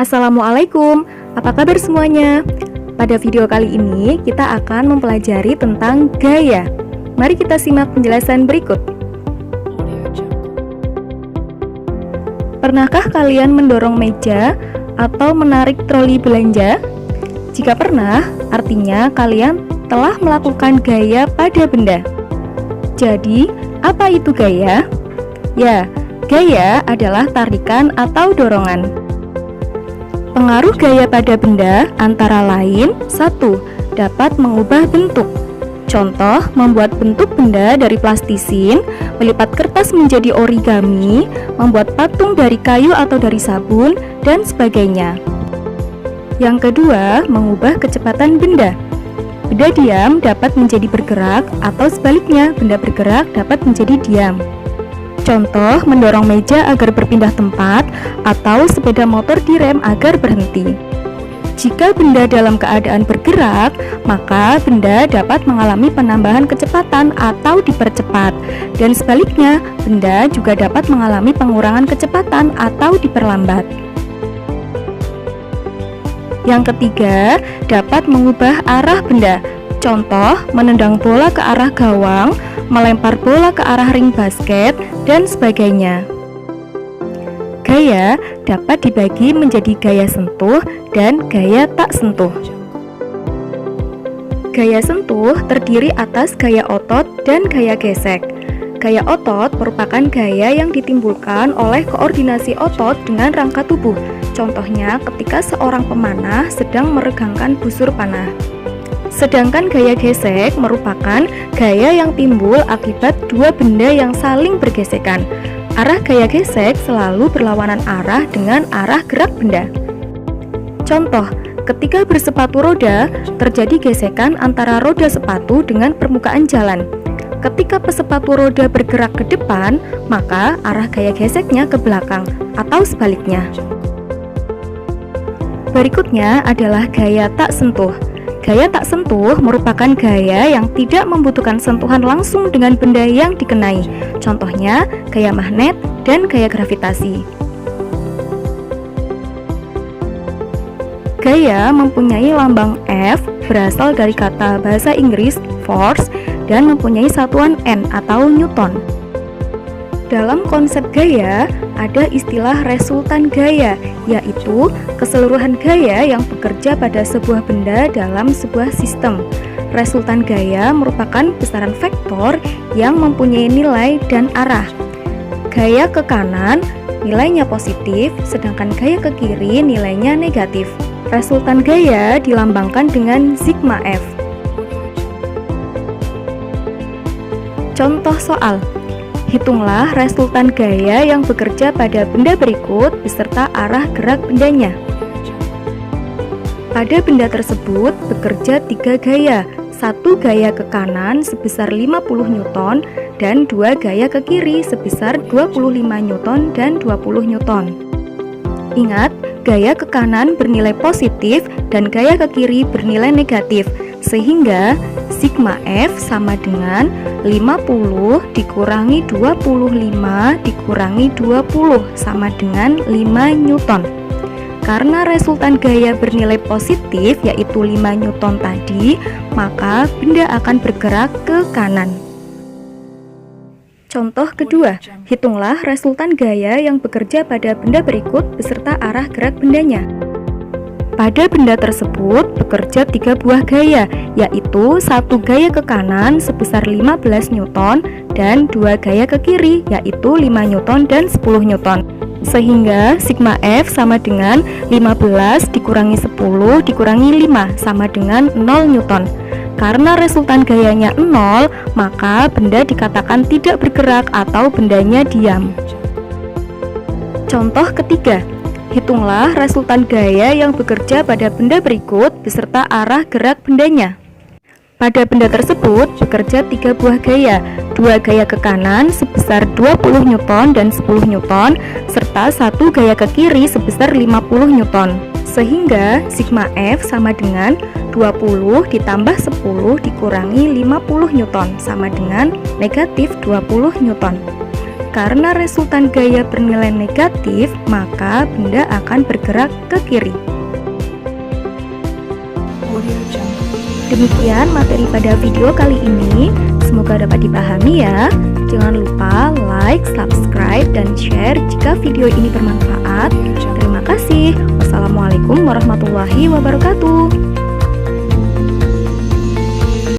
Assalamualaikum, apa kabar semuanya? Pada video kali ini kita akan mempelajari tentang gaya. Mari kita simak penjelasan berikut. Pernahkah kalian mendorong meja atau menarik troli belanja? Jika pernah, artinya kalian telah melakukan gaya pada benda. Jadi, apa itu gaya? Ya, gaya adalah tarikan atau dorongan. Pengaruh gaya pada benda antara lain: 1. Dapat mengubah bentuk. Contoh, membuat bentuk benda dari plastisin, melipat kertas menjadi origami, membuat patung dari kayu atau dari sabun, dan sebagainya. Yang kedua, mengubah kecepatan benda. Benda diam dapat menjadi bergerak, atau sebaliknya, benda bergerak dapat menjadi diam. Contoh, mendorong meja agar berpindah tempat, atau sepeda motor direm agar berhenti. Jika benda dalam keadaan bergerak, maka benda dapat mengalami penambahan kecepatan atau dipercepat. Dan sebaliknya, benda juga dapat mengalami pengurangan kecepatan atau diperlambat. Yang ketiga, dapat mengubah arah benda. Contoh, menendang bola ke arah gawang, melempar bola ke arah ring basket, dan sebagainya. Gaya dapat dibagi menjadi gaya sentuh dan gaya tak sentuh. Gaya sentuh terdiri atas gaya otot dan gaya gesek. Gaya otot merupakan gaya yang ditimbulkan oleh koordinasi otot dengan rangka tubuh. Contohnya ketika seorang pemanah sedang meregangkan busur panah. Sedangkan gaya gesek merupakan gaya yang timbul akibat dua benda yang saling bergesekan. Arah gaya gesek selalu berlawanan arah dengan arah gerak benda. Contoh, ketika bersepatu roda, terjadi gesekan antara roda sepatu dengan permukaan jalan. Ketika pesepatu roda bergerak ke depan, maka arah gaya geseknya ke belakang atau sebaliknya. Berikutnya adalah gaya tak sentuh. Gaya tak sentuh merupakan gaya yang tidak membutuhkan sentuhan langsung dengan benda yang dikenai. Contohnya, gaya magnet dan gaya gravitasi. Gaya mempunyai lambang F, berasal dari kata bahasa Inggris force, dan mempunyai satuan N atau Newton. Dalam konsep gaya, ada istilah resultan gaya, yaitu keseluruhan gaya yang bekerja pada sebuah benda dalam sebuah sistem. Resultan gaya merupakan besaran vektor yang mempunyai nilai dan arah. Gaya ke kanan nilainya positif, sedangkan gaya ke kiri nilainya negatif. Resultan gaya dilambangkan dengan sigma F. Contoh soal: hitunglah resultan gaya yang bekerja pada benda berikut beserta arah gerak bendanya. Pada benda tersebut bekerja 3 gaya, 1 gaya ke kanan sebesar 50 Newton dan 2 gaya ke kiri sebesar 25 Newton dan 20 Newton. Ingat, gaya ke kanan bernilai positif dan gaya ke kiri bernilai negatif, sehingga sigma F sama dengan 50 dikurangi 25 dikurangi 20 sama dengan 5 Newton. Karena resultan gaya bernilai positif yaitu 5 Newton tadi, maka benda akan bergerak ke kanan. Contoh kedua, hitunglah resultan gaya yang bekerja pada benda berikut beserta arah gerak bendanya. Pada benda tersebut bekerja 3 buah gaya, yaitu 1 gaya ke kanan sebesar 15 Newton dan 2 gaya ke kiri yaitu 5 Newton dan 10 Newton. Sehingga sigma F sama dengan 15 dikurangi 10 dikurangi 5 sama dengan 0 Newton. Karena resultan gayanya 0, maka benda dikatakan tidak bergerak atau bendanya diam. Contoh ketiga, hitunglah resultan gaya yang bekerja pada benda berikut beserta arah gerak bendanya. Pada benda tersebut bekerja 3 buah gaya, 2 gaya ke kanan sebesar 20 Newton dan 10 Newton, serta 1 gaya ke kiri sebesar 50 Newton. Sehingga sigma F sama dengan 20 ditambah 10 dikurangi 50 Newton sama dengan negatif 20 Newton. karena resultan gaya bernilai negatif, maka benda akan bergerak ke kiri. Demikian materi pada video kali ini, semoga dapat dipahami ya. Jangan lupa like, subscribe, dan share jika video ini bermanfaat. Terima kasih. Wassalamualaikum warahmatullahi wabarakatuh.